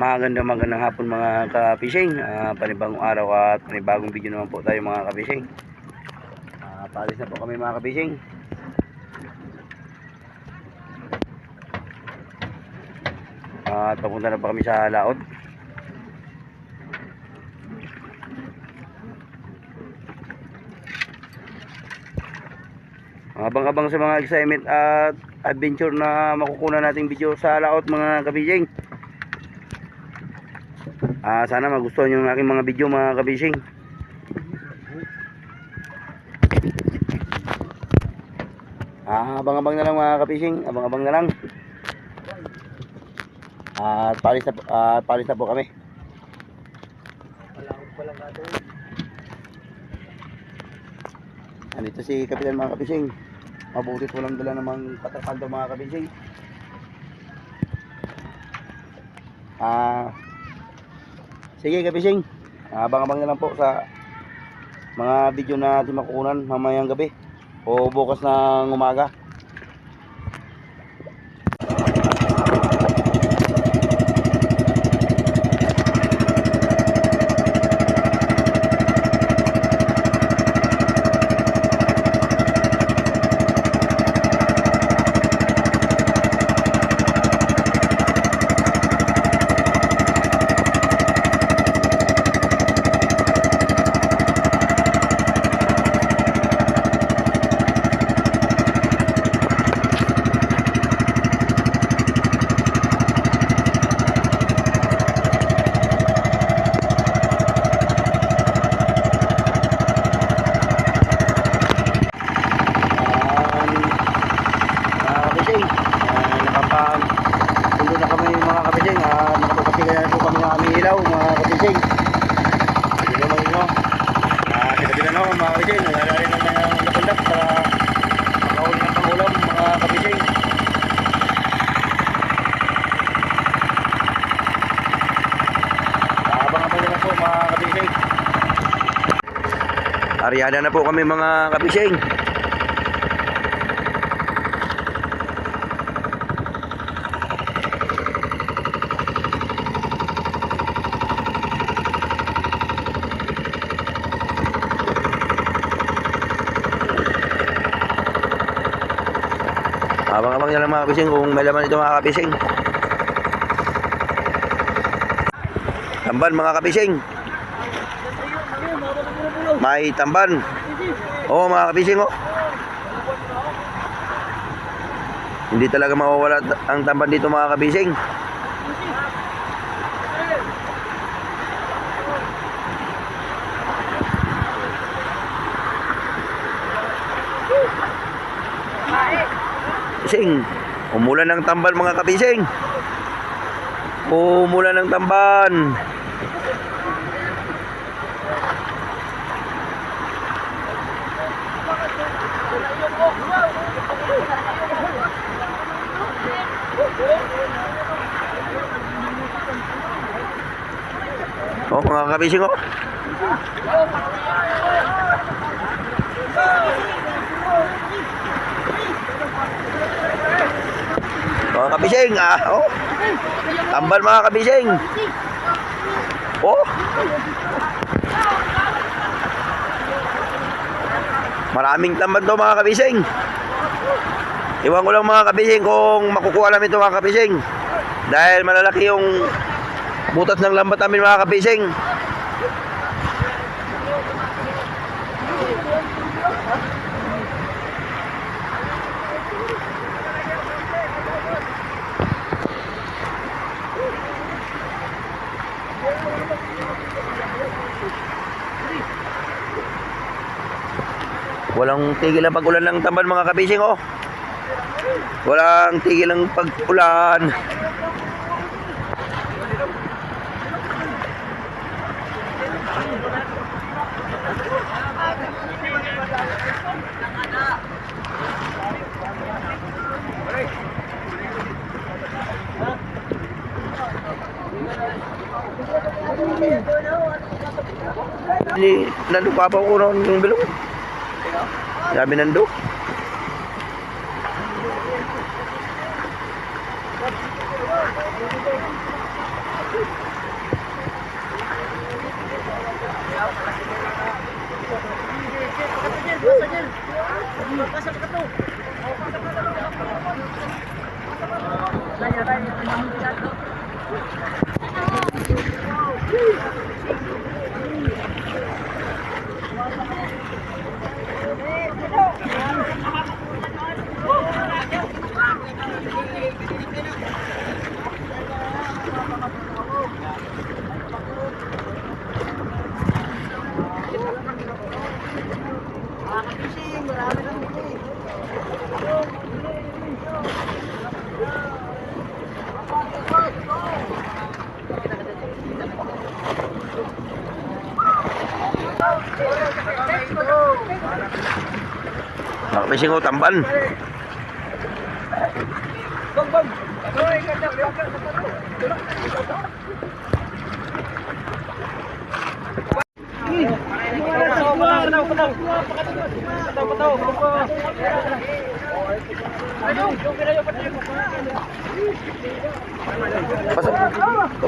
Magandang hapon mga ka-fishing. Panibagong araw at panibagong video naman po tayo mga ka-fishing. Paalis na po kami mga ka-fishing. At papunta na pa kami sa laot. Abang-abang sa mga excitement at adventure na makukuha nating video sa laot mga ka-fishing. Sana magustuhan yung aking mga video mga kabising. Abang-abang na lang mga kabising, abang-abang na lang. At palis na po kami. Andito si Kapitan mga kabising. Mabutit walang dala namang patrakaldo mga kabising. Sige kabising, abang-abang na lang po sa mga video na natin makukunan mamayang gabi o bukas ng umaga. Nakapagpundo na kami mga kabising. Nakapagpasigayan na po kami ng aming ilaw mga kabising. Hindi naman ino. Sinabi na naman mga kabising. Naglalari na mga napundak para makahuli ng pangulam mga kabising. Abang-abang na po mga kabising. Aryana na po kami mga kabising. Abang-abang nyo lang mga kabising kung may laman ito mga kabising. Tamban mga kabising. May tamban. Oo mga kabising oh. Hindi talaga mawawala ang tamban dito mga kabising. Umulan ng tamban mga kabising. Umulan ng tamban. Oh mga kabising oh. Mga kabising, oh. Tambal mga kabising. Oh. Maraming tamban to mga kabising. Iwan ko lang mga kabising kung makukuha namin ito mga kabising. Dahil malalaki yung butas ng lambat namin mga kabising. Walang tigil ang pag-ulan ng tamban mga kabising oh. Walang tigil ang pag-ulan. Nandun pa ko noon yung bilog. Sabi nandun. Nakapishing o tamban. Patawan.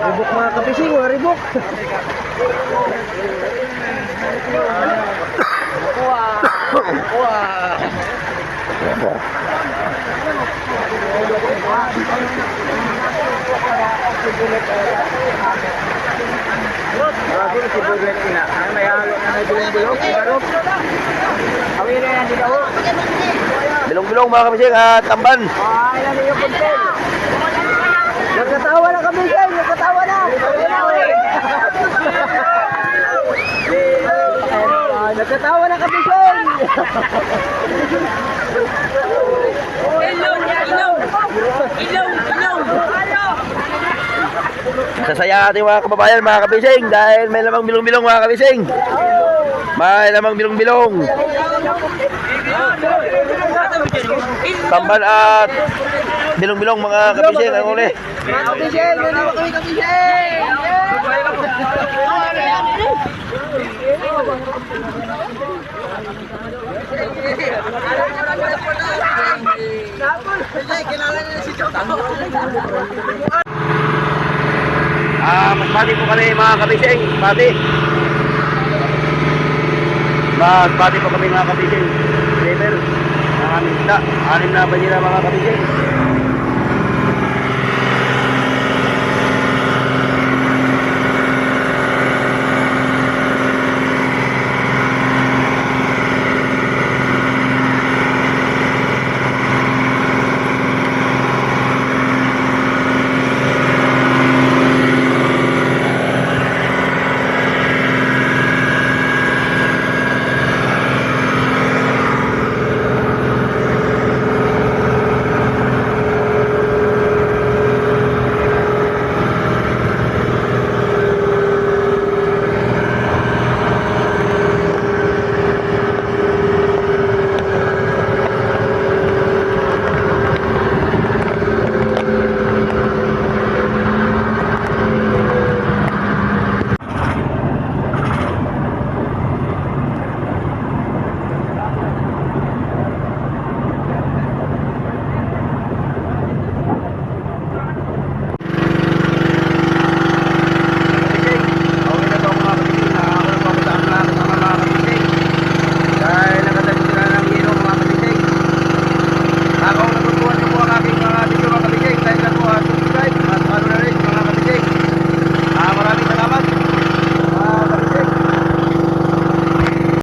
Ribok mga kapising, mga ribok. Bilong-bilong mga kapising at tamban. Nagkatawa na kami guys, nagkatawa na. Nagkatawa na kami guys. Ilaw. Sasaya ating mga kababayan mga kabising dahil may lamang bilong-bilong mga kabising. May lamang bilong-bilong. Tamban at bilong-bilong mga kabising ang uli. Mga kabising, yun naman kami kabising. Magbati po kami mga kabising. Magbati po kami mga kabising. Level ng aming isda. 6 na ba nila mga kabising?